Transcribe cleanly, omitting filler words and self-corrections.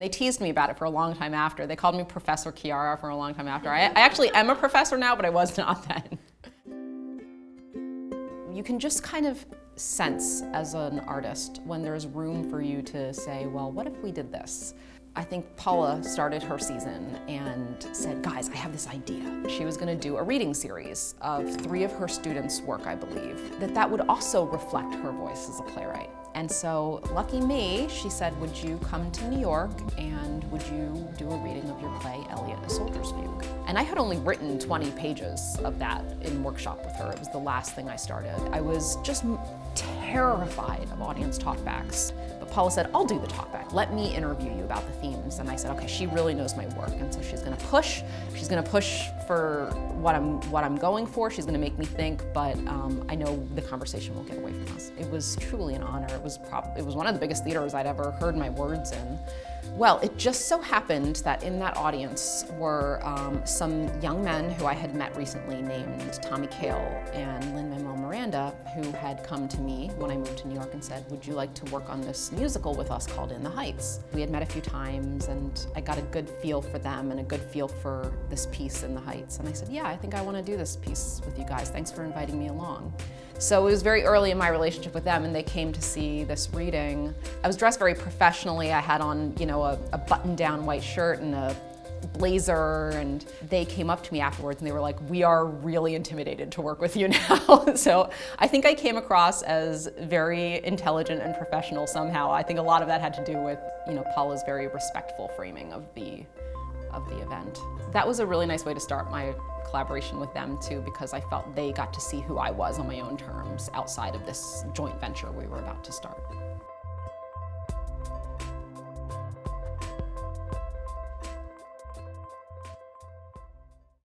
They teased me about it for a long time after. They called me Professor Quiara for a long time after. I actually am a professor now, but I was not then. You can just kind of sense as an artist when there's room for you to say, well, what if we did this? I think Paula started her season and said, guys, I have this idea. She was gonna do a reading series of 3 of her students' work, I believe, that would also reflect her voice as a playwright. And so, lucky me, she said, would you come to New York and would you do a reading of your play, Elliot, A Soldier's Fugue? And I had only written 20 pages of that in workshop with her. It was the last thing I started. I was just terrified of audience talkbacks. But Paula said, I'll do the talkback. Let me interview you about the themes. And I said, okay, she really knows my work. And so she's gonna push for what I'm going for. She's gonna make me think, but I know the conversation won't get away from us. It was truly an honor. It was one of the biggest theaters I'd ever heard my words in. Well, it just so happened that in that audience were some young men who I had met recently named Tommy Kail and Lin-Manuel, who had come to me when I moved to New York and said, would you like to work on this musical with us called In the Heights? We had met a few times and I got a good feel for them and a good feel for this piece In the Heights. And I said, yeah, I think I want to do this piece with you guys. Thanks for inviting me along. So it was very early in my relationship with them and they came to see this reading. I was dressed very professionally. I had on, you know, a button-down white shirt and a blazer, and they came up to me afterwards and they were like, we are really intimidated to work with you now. So I think I came across as very intelligent and professional somehow. I think a lot of that had to do with, you know, Paula's very respectful framing of the event. That was a really nice way to start my collaboration with them too, because I felt they got to see who I was on my own terms outside of this joint venture we were about to start.